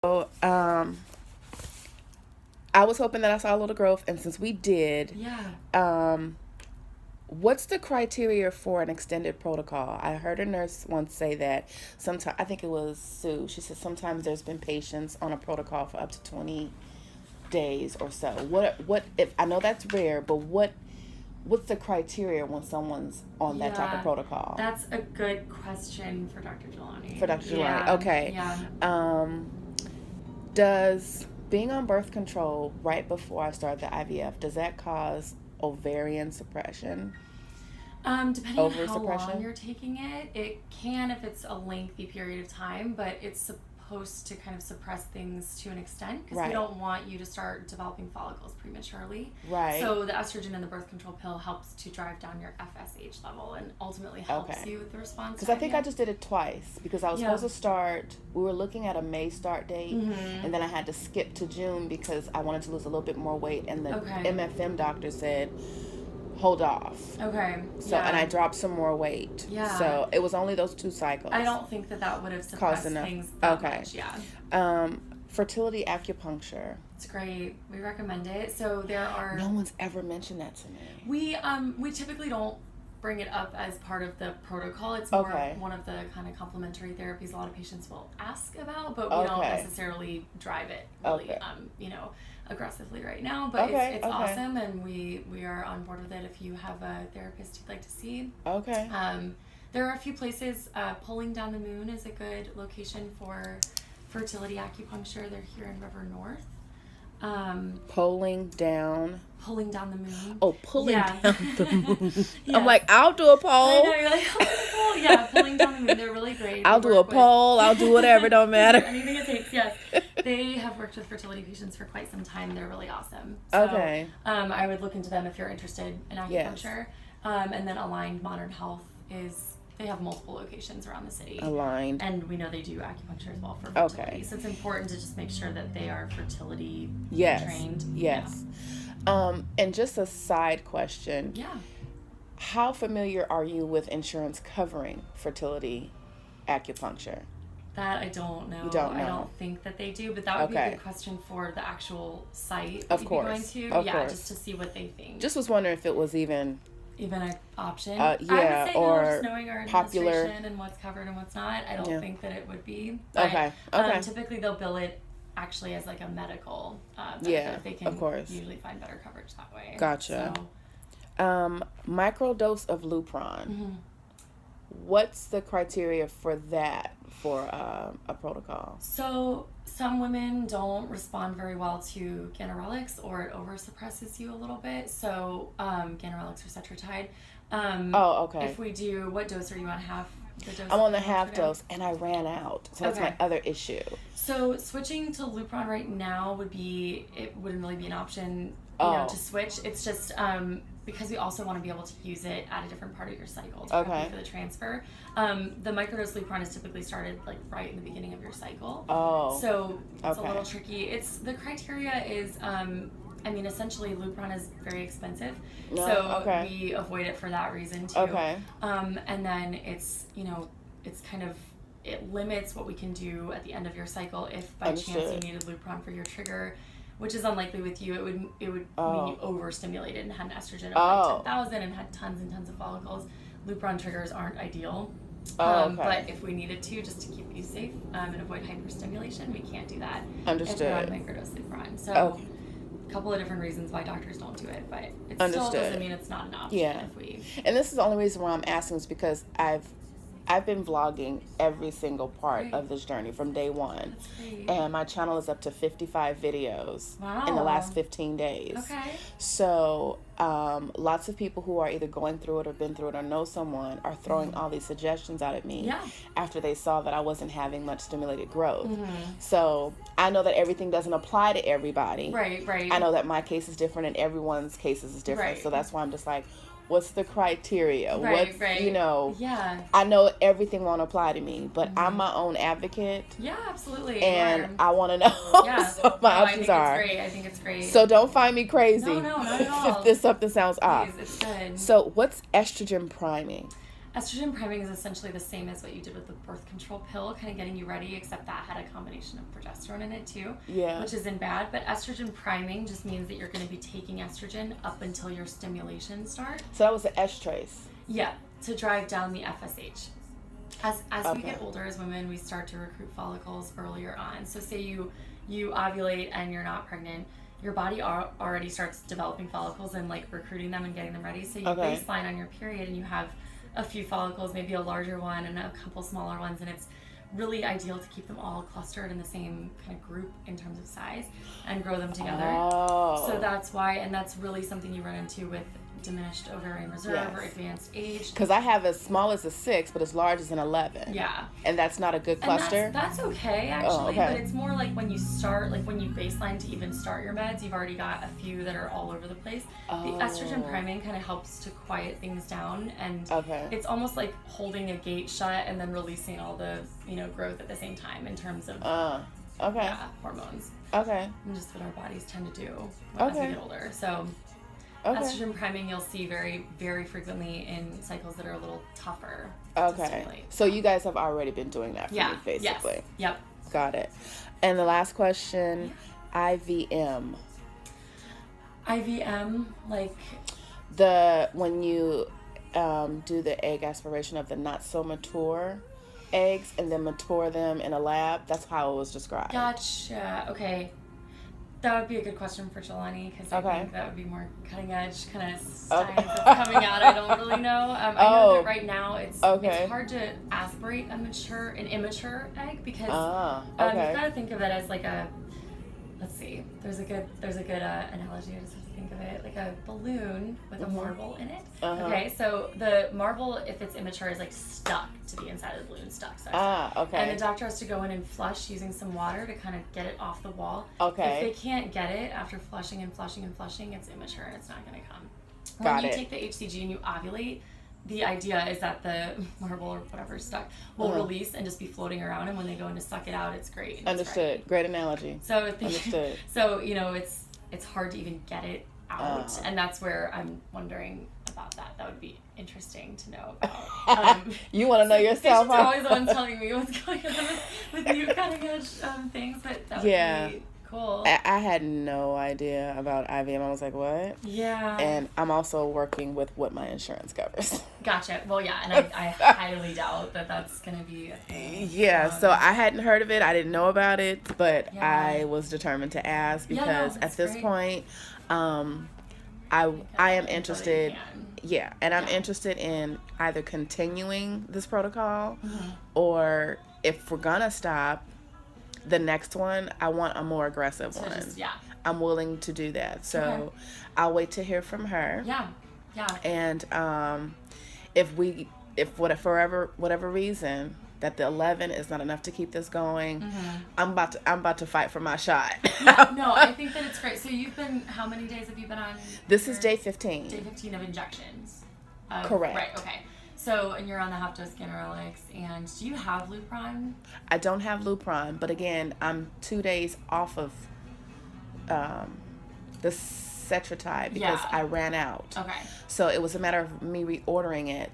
So, I was hoping that I saw a little growth, and since we did, Yeah. what's the criteria for an extended protocol? I heard a nurse once say that sometimes, I think it was Sue, she said sometimes there's been patients on a protocol for up to 20 days or so. What if, I know that's rare, but what's the criteria when someone's on that type of Yeah. protocol? That's a good question for Dr. Jelani. For Dr. Jelani, Yeah. okay. Yeah. Does being on birth control right before I start the IVF, does that cause ovarian suppression? Depending on how Over-suppression? long you're taking it, it can if it's a lengthy period of time, but it's supposed to kind of suppress things to an extent because Right. we don't want you to start developing follicles prematurely. Right. So the estrogen in the birth control pill helps to drive down your FSH level and ultimately helps Okay. you with the response. Because I think I just did it twice because I was Yeah. supposed to start, we were looking at a May start date, Mhm. and then I had to skip to June because I wanted to lose a little bit more weight, and the Okay. MFM doctor said, hold off. Okay. So, and I dropped some more weight. Yeah. So it was only those 2 cycles. I don't think that would have suppressed enough. things that Okay. much. Yeah. Fertility acupuncture. It's great. We recommend it. So there are No one's ever mentioned that to me. we typically don't bring it up as part of the protocol. It's more Okay. one of the kind of complementary therapies a lot of patients will ask about, but we don't Okay. necessarily drive it really Okay. aggressively right now. But Okay, it's okay. awesome, and we are on board with it if you have a therapist you'd like to see. Okay. There are a few places. Pulling Down the Moon is a good location for fertility acupuncture. They're here in River North. Pulling down. Pulling Down the Moon. Oh, pulling Yeah. down the moon. Yeah. I'm like, I'll do a I poll. know, you're like, oh, yeah, Pulling Down the Moon. They're really great. I'll They do a work with- poll. I'll do whatever. Don't matter. Anything it takes, yes. They have worked with fertility patients for quite some time. They're really awesome. So, Okay. I would look into them if you're interested in Yes. acupuncture. And then Aligned Modern Health they have multiple locations around the city. Aligned. And we know they do acupuncture as well for fertility. Okay. So it's important to just make sure that they are fertility Yes. trained. Yes. And just a side question. Yeah. How familiar are you with insurance covering fertility acupuncture? That I don't know. You don't I know. don't think that they do, but that would be Okay. a good question for the actual site that Of you'd course. be going to. Of Yeah, course. just to see what they think. Just was wondering if it was even Even an option. yeah, I would say or no, just knowing our popular. administration and what's covered and what's not. I don't Yeah. think that it would be. But, Okay. Okay. typically they'll bill it actually as like a medical benefit Yeah, if they can of course. usually find better coverage that way. Gotcha. So, Microdose of Lupron. mhm. What's the criteria for that for a protocol? So some women don't respond very well to ganirelix, or it over suppresses you a little bit. So ganirelix or cetrotide. Oh, okay. If we do, what dose are you on? Half the dose? I'm on the of half Lupron? dose, and I ran out. So that's my Okay. other issue. So switching to Lupron right now wouldn't really be an option, Oh. to switch. It's just because we also want to be able to use it at a different part of your cycle to prep Okay. you for the transfer. The microdose Lupron is typically started like right in the beginning of your cycle. Oh. So it's Okay. a little tricky. The criteria is essentially Lupron is very expensive, No, so okay. we avoid it for that reason too. Okay. And then it's kind of, it limits what we can do at the end of your cycle if by chance you Understood. needed Lupron for your trigger, which is unlikely with you. It would Oh. mean you overstimulated and had an estrogen of Oh. like 10,000 and had tons and tons of follicles. Lupron triggers aren't ideal. Oh, okay. But if we needed to, just to keep you safe and avoid hyperstimulation, we can't do that Understood. if we're on microdose Lupron. So Okay. a couple of different reasons why doctors don't do it, but it still Understood. doesn't mean it's not an option Yeah. if we... And this is the only reason why I'm asking is because I've been vlogging every single part Great. of this journey from day one. That's great. And my channel is up to 55 videos Wow. in the last 15 days. Okay. So lots of people who are either going through it or been through it or know someone are throwing all these suggestions out at me Yeah. after they saw that I wasn't having much stimulated growth. Mhm. So I know that everything doesn't apply to everybody. Right. I know that my case is different and everyone's cases is different. Right. So that's why I'm just like, what's the criteria? Right, What's, right. Yeah. Yeah. I know everything won't apply to me, but I'm my own advocate Yeah, absolutely. and Or- I want to know yeah. what my No, options are. I think it's great. So don't find me crazy No, not at all. if this something sounds off. Please, it's good. So what's estrogen priming? Estrogen priming is essentially the same as what you did with the birth control pill, kind of getting you ready, except that had a combination of progesterone in it too, which isn't bad. But estrogen priming just means that you're going to be taking estrogen up until your stimulation starts. So that was the estrace. Yeah, to drive down the FSH. As we get older as women, we start to recruit follicles earlier on. So say you ovulate and you're not pregnant, your body already starts developing follicles and like recruiting them and getting them ready. So you baseline on your period and you have a few follicles, maybe a larger one and a couple smaller ones, and it's really ideal to keep them all clustered in the same kind of group in terms of size and grow them together. So that's why, and that's really something you run into with diminished ovarian reserve or advanced age. Because I have as small as a 6, but as large as an 11. Yeah. And that's not a good cluster? And that's okay, actually. But it's more like when you start, like when you baseline to even start your meds, you've already got a few that are all over the place. The estrogen priming kind of helps to quiet things down. And it's almost like holding a gate shut and then releasing all the, growth at the same time in terms of hormones. And just what our bodies tend to do as we get older. So estrogen priming you'll see very, very frequently in cycles that are a little tougher to stimulate. So you guys have already been doing that for me, basically. Yes. Yep. Got it. And the last question, IVM. IVM, like... When you do the egg aspiration of the not so mature eggs and then mature them in a lab, that's how it was described. Gotcha. Okay. That would be a good question for Jelani, because I think that would be more cutting edge kind of science that's coming out. I don't really know. I know that right now it's hard to aspirate an immature egg because you've got to think of it as like a, let's see, there's a good analogy. I just have to think of it like a balloon with a marble in it. Okay, so the marble, if it's immature, is like stuck to the inside of the balloon, stuck. And the doctor has to go in and flush using some water to kind of get it off the wall. If they can't get it after flushing, it's immature and it's not going to come. When you take the HCG and you ovulate, the idea is that the marble or whatever is stuck will release and just be floating around, and when they go in to suck it out, it's great. Understood. Great analogy. So understood. So it's hard to even get it out, and that's where I'm wondering about that. That would be interesting to know about. You want to know yourself? Patients are always the ones telling me what's going on with new cutting edge things, but that would be cool. I had no idea about IVM. I was like, what? Yeah. And I'm also working with what my insurance covers. Gotcha. Well, yeah, and I highly doubt that that's going to be a thing. Yeah, so I hadn't heard of it. I didn't know about it, but I was determined to ask because at this point, I am interested. And I'm interested in either continuing this protocol or if we're going to stop, the next one, I want a more aggressive one. I'm willing to do that. So I'll wait to hear from her. Yeah. And for whatever reason that the 11 is not enough to keep this going, I'm about to fight for my shot. No, I think that it's great. So how many days have you been on? This is day 15. Day 15 of injections. Correct. Right. Okay. So, and you're on the half-dose ganirelix, and do you have Lupron? I don't have Lupron, but again, I'm 2 days off of the Cetrotide because I ran out. Okay. So it was a matter of me reordering it.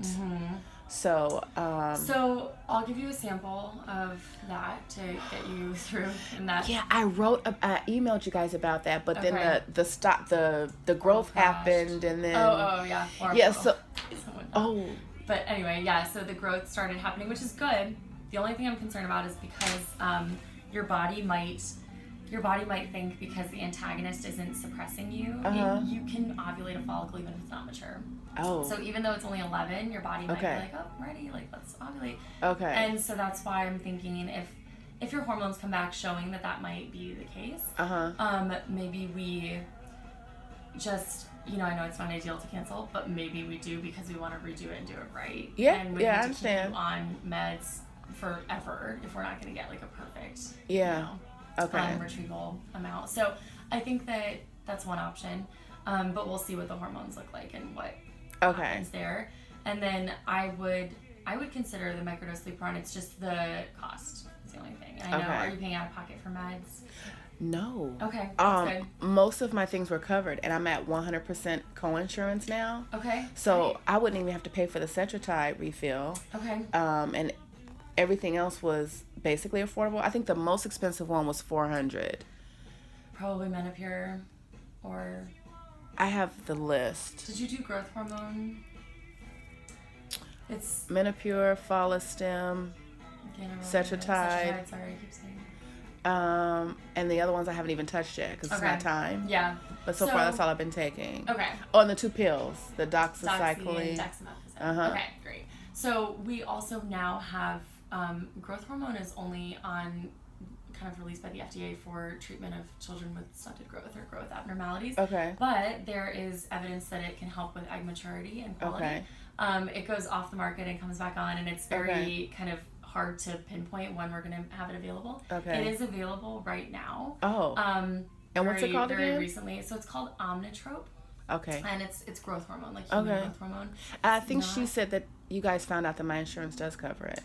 So I'll give you a sample of that to get you through in that. Yeah, I emailed you guys about that, but then the growth happened, and then yeah. Horrible. Yeah. But anyway, so the growth started happening, which is good. The only thing I'm concerned about is because your body might think because the antagonist isn't suppressing you, you can ovulate a follicle even if it's not mature. So even though it's only 11, your body might be like, oh, I'm ready, like let's ovulate. And so that's why I'm thinking if your hormones come back showing that might be the case, maybe we just, I know it's not ideal to cancel, but maybe we do because we want to redo it and do it right. Yeah, and we I need understand. To keep you on meds forever if we're not going to get like a perfect retrieval amount. So I think that's one option, but we'll see what the hormones look like and what happens there. And then I would consider the microdose Lupron. It's just the cost is the only thing. And I know, are you paying out of pocket for meds? No. Okay, that's good. Most of my things were covered, and I'm at 100% co-insurance now. Okay. So great. I wouldn't even have to pay for the Cetrotide refill. Okay. And everything else was basically affordable. I think the most expensive one was $400. Probably Menopur, or... I have the list. Did you do growth hormone? It's Menopur, Follistim, Cetrotide. Sorry, I keep saying. And the other ones I haven't even touched yet because it's not time. Yeah. But so far that's all I've been taking. Okay. Oh, and the 2 pills, the doxycycline. And dexamethasone. Okay, great. So we also now have growth hormone is only on kind of released by the FDA for treatment of children with stunted growth or growth abnormalities. Okay. But there is evidence that it can help with egg maturity and quality. Okay. It goes off the market and comes back on, and it's very kind of hard to pinpoint when we're going to have it available. Okay. It is available right now. Oh. And what's it called very again? Recently. So it's called Omnitrope. Okay. And it's growth hormone, like human growth hormone. I think she said that you guys found out that my insurance does cover it.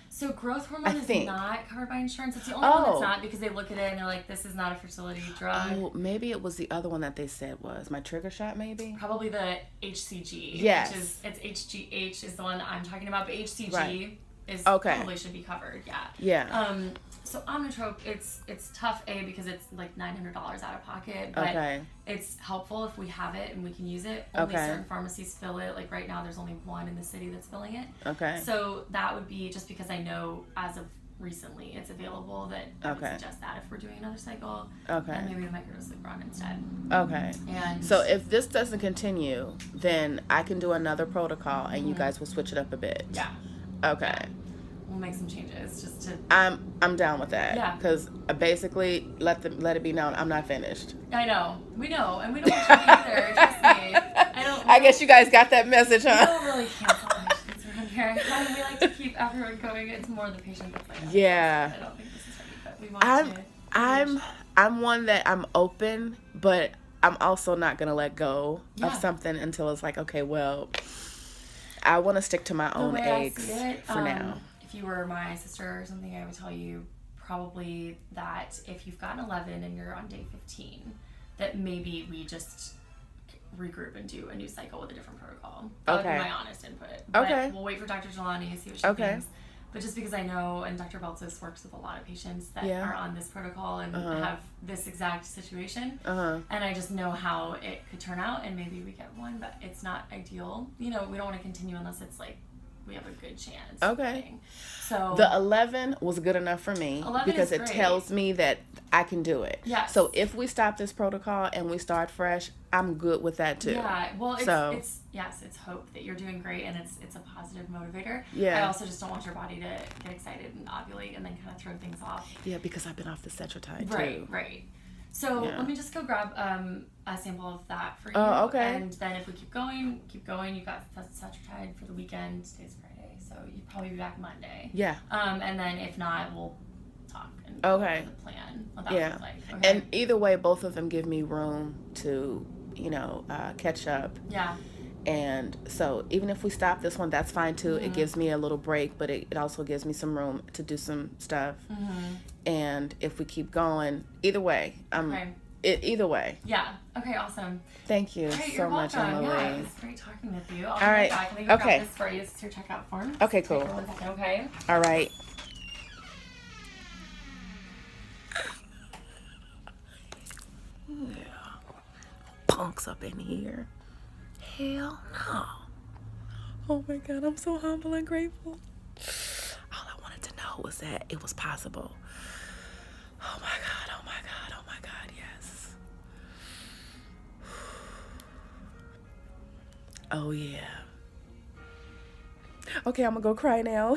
So growth hormone is not covered by insurance. It's the only one that's not, because they look at it and they're like, this is not a fertility drug. Oh, maybe it was the other one that they said was my trigger shot, maybe? Probably the HCG. Yes. Which is, it's HGH is the one I'm talking about, but HCG is probably should be covered, yeah. So Omnitrope, it's tough, because it's like $900 out of pocket, but it's helpful if we have it and we can use it. Only certain pharmacies fill it. Like right now, there's only one in the city that's filling it. Okay. So that would be, just because I know as of recently it's available, that I would suggest that if we're doing another cycle. Okay. And maybe the microdose Lupron instead. Okay. And so if this doesn't continue, then I can do another protocol and you guys will switch it up a bit. Yeah. Okay. Yeah. We'll make some changes just to. I'm down with that. Yeah. Because basically, let it be known I'm not finished. I know. We know, and we don't want you either. Trust me. I guess you guys got that message, huh? We don't really cancel patients around here. We like to keep everyone going. It's more the patient that's like, yeah. I don't think this is ready, but we want I'm one that I'm open, but I'm also not gonna let go of something until it's like, okay, well, I want to stick to my own eggs for now. If you were my sister or something, I would tell you probably that if you've gotten 11 and you're on day 15, that maybe we just regroup and do a new cycle with a different protocol. That would be my honest input. But we'll wait for Dr. Jelani to see what she thinks. But just because I know, and Dr. Beltzis works with a lot of patients that are on this protocol and have this exact situation, and I just know how it could turn out, and maybe we get one, but it's not ideal. You know, we don't want to continue unless it's like we have a good chance. Okay. So the 11 was good enough for me because it tells me that I can do it. Yeah. So if we stop this protocol and we start fresh, I'm good with that too. Yeah. Well, it's hope that you're doing great, and it's a positive motivator. Yeah. I also just don't want your body to get excited and ovulate and then kind of throw things off. Yeah, because I've been off the Cetrotide too. Right. So let me just go grab a sample of that for you. Oh, okay. And then if we keep going. You got Cetrotide for the weekend. Today's Friday, so you'll probably be back Monday. Yeah. And then if not, we'll talk and the plan. What that looks like. Okay? And either way, both of them give me room to, catch up. Yeah. And so even if we stop this one, that's fine too. It gives me a little break, but it also gives me some room to do some stuff. And if we keep going, either way, either way. Yeah. Okay, awesome. Thank you so much, Emily. Yeah, it was great talking with you. All right. Let me grab this for you. This is your checkout form. Okay, cool. Okay. All right. Yeah. Punks up in here. Hell no. Oh my God, I'm so humble and grateful. All I wanted to know was that it was possible. Oh my God, oh my God, oh my God, yes. Oh yeah. Okay, I'm gonna go cry now.